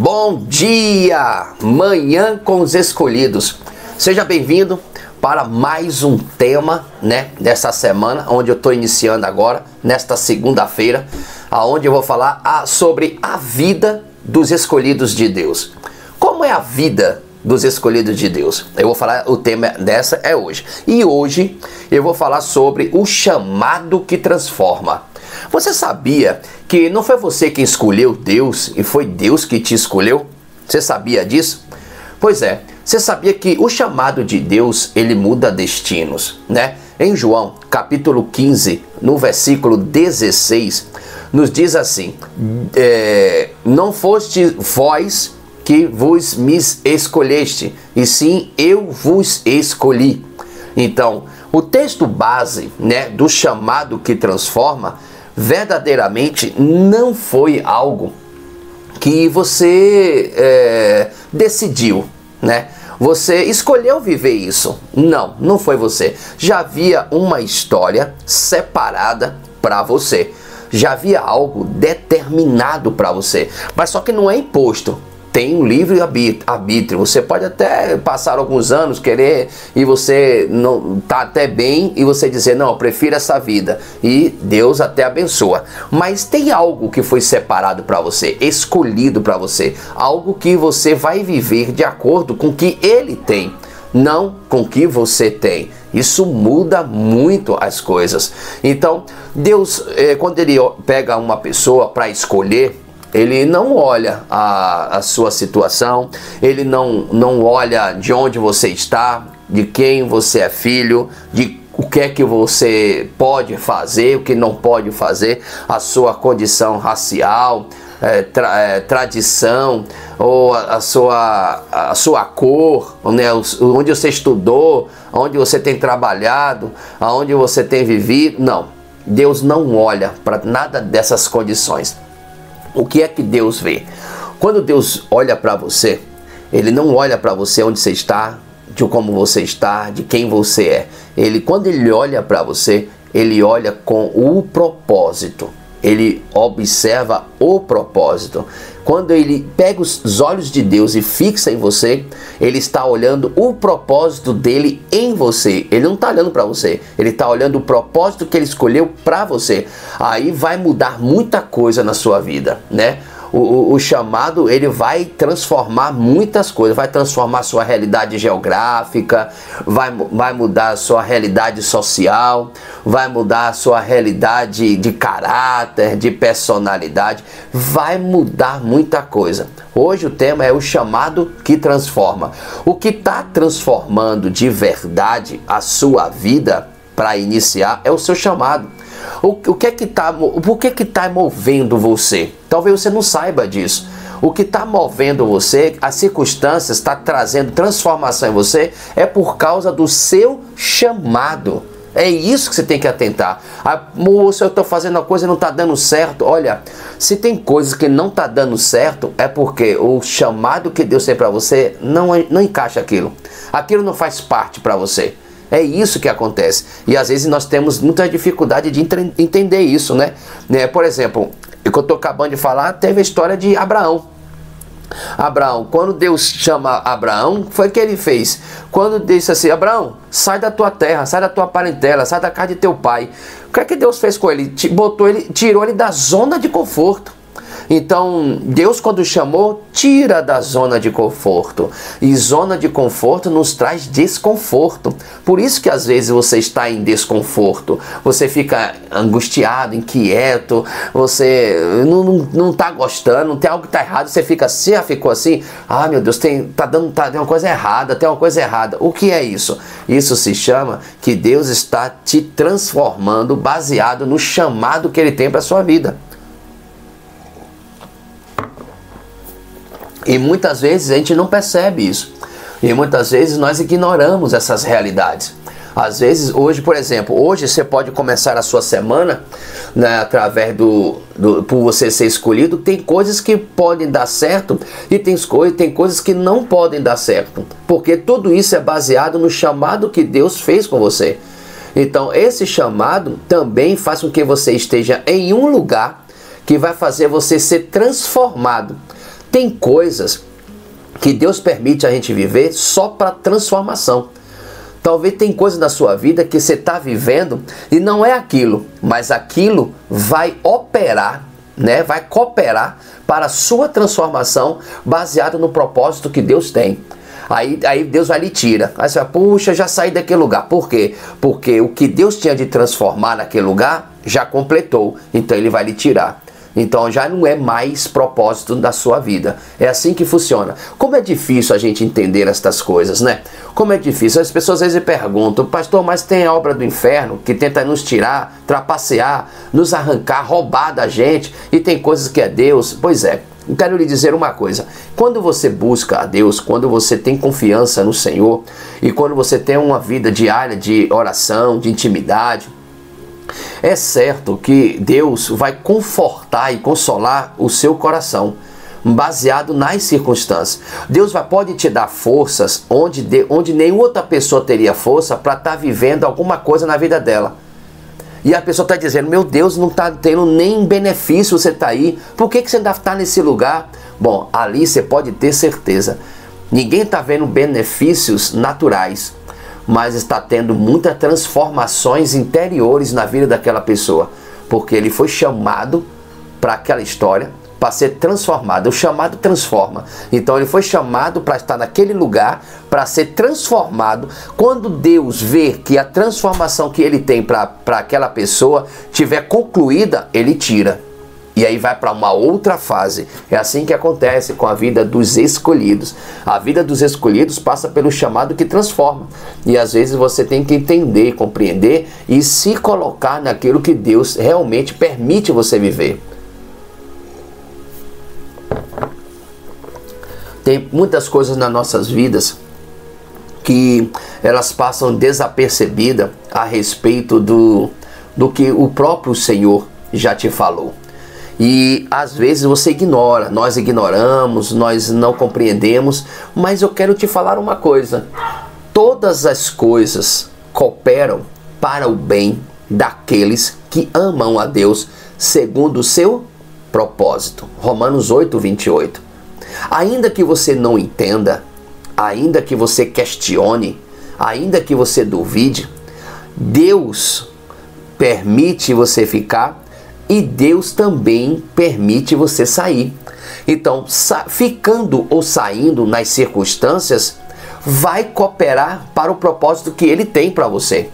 Bom dia, manhã com os escolhidos. Seja bem-vindo para mais um tema, dessa semana, onde eu estou iniciando agora, nesta segunda-feira, aonde eu vou falar sobre a vida dos escolhidos de Deus. Como é a vida dos escolhidos de Deus? Eu vou falar, o tema dessa é hoje. E hoje eu vou falar sobre o chamado que transforma. Você sabia que não foi você quem escolheu Deus e foi Deus que te escolheu? Você sabia disso? Pois é, você sabia que o chamado de Deus, ele muda destinos, Em João, capítulo 15, no versículo 16, nos diz assim, não foste vós que vos me escolheste, e sim eu vos escolhi. Então, o texto base, do chamado que transforma, verdadeiramente não foi algo que você decidiu, Você escolheu viver isso. Não foi você. Já havia uma história separada para você. Já havia algo determinado para você. Mas só que não é imposto. Tem um livre arbítrio. Você pode até passar alguns anos querer e você não tá até bem e você dizer, não, eu prefiro essa vida. E Deus até abençoa. Mas tem algo que foi separado para você, escolhido para você. Algo que você vai viver de acordo com o que Ele tem, não com o que você tem. Isso muda muito as coisas. Então, Deus, quando Ele pega uma pessoa para escolher, Ele não olha a sua situação, Ele não olha de onde você está, de quem você é filho, de o que é que você pode fazer, o que não pode fazer, a sua condição racial, tradição, ou a sua cor, onde você estudou, onde você tem trabalhado, aonde você tem vivido. Não, Deus não olha para nada dessas condições. O que é que Deus vê? Quando Deus olha para você, Ele não olha para você onde você está, de como você está, de quem você é. Quando Ele olha para você, Ele olha com o propósito. Ele observa o propósito. Quando Ele pega os olhos de Deus e fixa em você, Ele está olhando o propósito dele em você. Ele não está olhando para você, Ele está olhando o propósito que Ele escolheu para você. Aí vai mudar muita coisa na sua vida, O chamado, ele vai transformar muitas coisas, vai transformar a sua realidade geográfica, vai mudar a sua realidade social, vai mudar a sua realidade de caráter, de personalidade, vai mudar muita coisa. Hoje o tema é o chamado que transforma. O que está transformando de verdade a sua vida para iniciar é o seu chamado. Por que está movendo você? Talvez você não saiba disso. O que está movendo você, as circunstâncias, está trazendo transformação em você, é por causa do seu chamado. É isso que você tem que atentar. Moço, eu estou fazendo uma coisa e não está dando certo. Olha, se tem coisas que não está dando certo, é porque o chamado que Deus tem para você não encaixa aquilo. Aquilo não faz parte para você. É isso que acontece. E às vezes nós temos muita dificuldade de entender isso, Por exemplo, o que eu estou acabando de falar, teve a história de Abraão. Abraão, quando Deus chama Abraão, foi o que ele fez. Quando disse assim, Abraão, sai da tua terra, sai da tua parentela, sai da casa de teu pai. O que é que Deus fez com ele? Tirou ele da zona de conforto. Então, Deus, quando chamou, tira da zona de conforto. E zona de conforto nos traz desconforto. Por isso que às vezes você está em desconforto. Você fica angustiado, inquieto, você não está gostando, tem algo que está errado, você fica assim, ficou assim, meu Deus, tem uma coisa errada, tem uma coisa errada. O que é isso? Isso se chama que Deus está te transformando baseado no chamado que Ele tem para a sua vida. E muitas vezes a gente não percebe isso. E muitas vezes nós ignoramos essas realidades. Às vezes, hoje, por exemplo, hoje você pode começar a sua semana, através por você ser escolhido. Tem coisas que podem dar certo e tem coisas que não podem dar certo. Porque tudo isso é baseado no chamado que Deus fez com você. Então, esse chamado também faz com que você esteja em um lugar que vai fazer você ser transformado. Tem coisas que Deus permite a gente viver só para transformação. Talvez tem coisa na sua vida que você está vivendo e não é aquilo, mas aquilo vai operar, né? Vai cooperar para a sua transformação baseado no propósito que Deus tem. Aí Deus vai lhe tira. Aí você vai, puxa, já saí daquele lugar. Por quê? Porque o que Deus tinha de transformar naquele lugar já completou. Então Ele vai lhe tirar. Então já não é mais propósito da sua vida. É assim que funciona. Como é difícil a gente entender estas coisas, né? Como é difícil. As pessoas às vezes perguntam, pastor, mas tem a obra do inferno que tenta nos tirar, trapacear, nos arrancar, roubar da gente, e tem coisas que é Deus. Pois é. Eu quero lhe dizer uma coisa, quando você busca a Deus, quando você tem confiança no Senhor, e quando você tem uma vida diária de oração, de intimidade, é certo que Deus vai confortar e consolar o seu coração, baseado nas circunstâncias. Deus pode te dar forças onde nenhuma outra pessoa teria força para estar vivendo alguma coisa na vida dela. E a pessoa está dizendo, meu Deus, não está tendo nem benefício você está aí. Por que você ainda está nesse lugar? Bom, ali você pode ter certeza. Ninguém está vendo benefícios naturais, mas está tendo muitas transformações interiores na vida daquela pessoa. Porque ele foi chamado para aquela história, para ser transformado. O chamado transforma. Então ele foi chamado para estar naquele lugar, para ser transformado. Quando Deus vê que a transformação que ele tem para aquela pessoa tiver concluída, ele tira. E aí vai para uma outra fase. É assim que acontece com a vida dos escolhidos. A vida dos escolhidos passa pelo chamado que transforma. E às vezes você tem que entender, compreender e se colocar naquilo que Deus realmente permite você viver. Tem muitas coisas nas nossas vidas que elas passam desapercebidas a respeito do que o próprio Senhor já te falou. E às vezes você ignora, nós ignoramos, nós não compreendemos, mas eu quero te falar uma coisa. Todas as coisas cooperam para o bem daqueles que amam a Deus segundo o seu propósito. Romanos 8:28. Ainda que você não entenda, ainda que você questione, ainda que você duvide, Deus permite você ficar e Deus também permite você sair. Então, ficando ou saindo nas circunstâncias, vai cooperar para o propósito que Ele tem para você.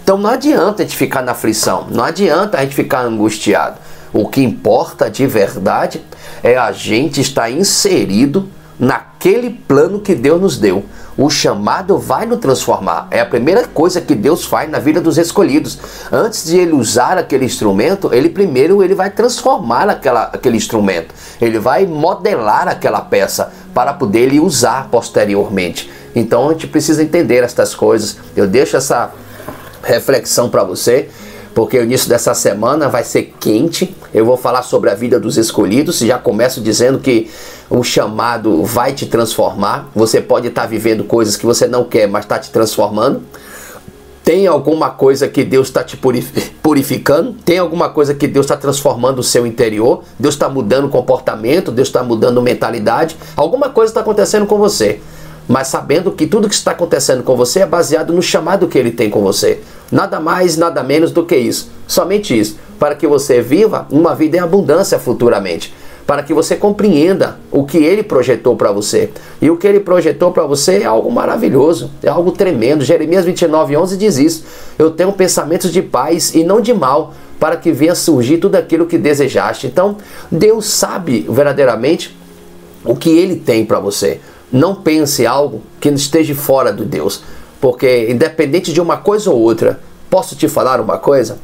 Então não adianta a gente ficar na aflição, não adianta a gente ficar angustiado. O que importa de verdade é a gente estar inserido naquele plano que Deus nos deu. O chamado vai nos transformar. É a primeira coisa que Deus faz na vida dos escolhidos. Antes de Ele usar aquele instrumento, Ele vai transformar aquele instrumento. Ele vai modelar aquela peça para poder Ele usar posteriormente. Então a gente precisa entender estas coisas. Eu deixo essa reflexão para você, porque o início dessa semana vai ser quente. Eu vou falar sobre a vida dos escolhidos. Já começo dizendo que o chamado vai te transformar. Você pode estar vivendo coisas que você não quer, mas está te transformando. Tem alguma coisa que Deus está te purificando. Tem alguma coisa que Deus está transformando o seu interior. Deus está mudando o comportamento. Deus está mudando a mentalidade. Alguma coisa está acontecendo com você. Mas sabendo que tudo que está acontecendo com você é baseado no chamado que Ele tem com você. Nada mais, nada menos do que isso. Somente isso. Para que você viva uma vida em abundância futuramente. Para que você compreenda o que Ele projetou para você. E o que Ele projetou para você é algo maravilhoso. É algo tremendo. Jeremias 29:11 diz isso. Eu tenho pensamentos de paz e não de mal, para que venha surgir tudo aquilo que desejaste. Então, Deus sabe verdadeiramente o que Ele tem para você. Não pense algo que esteja fora de Deus, porque independente de uma coisa ou outra, posso te falar uma coisa?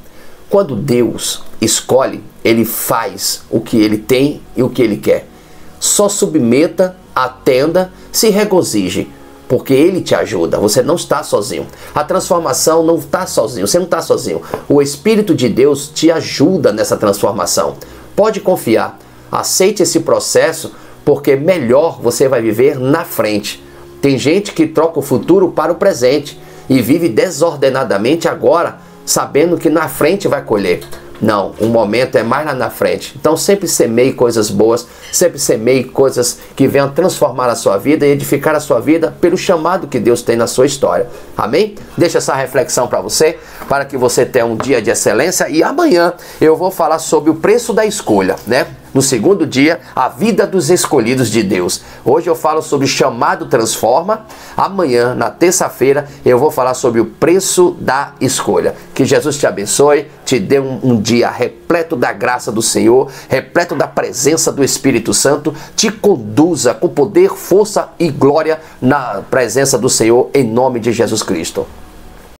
Quando Deus escolhe, Ele faz o que Ele tem e o que Ele quer. Só submeta, atenda, se regozije, porque Ele te ajuda, você não está sozinho. A transformação não está sozinho, você não está sozinho. O Espírito de Deus te ajuda nessa transformação. Pode confiar, aceite esse processo, porque melhor você vai viver na frente. Tem gente que troca o futuro para o presente e vive desordenadamente agora, sabendo que na frente vai colher. Não, o momento é mais lá na frente. Então sempre semeie coisas boas, sempre semeie coisas que venham transformar a sua vida e edificar a sua vida pelo chamado que Deus tem na sua história. Amém? Deixa essa reflexão para você, para que você tenha um dia de excelência. E amanhã eu vou falar sobre o preço da escolha, né? No segundo dia, a vida dos escolhidos de Deus. Hoje eu falo sobre chamado transforma. Amanhã, na terça-feira, eu vou falar sobre o preço da escolha. Que Jesus te abençoe, te dê um dia repleto da graça do Senhor, repleto da presença do Espírito Santo, te conduza com poder, força e glória na presença do Senhor, em nome de Jesus Cristo.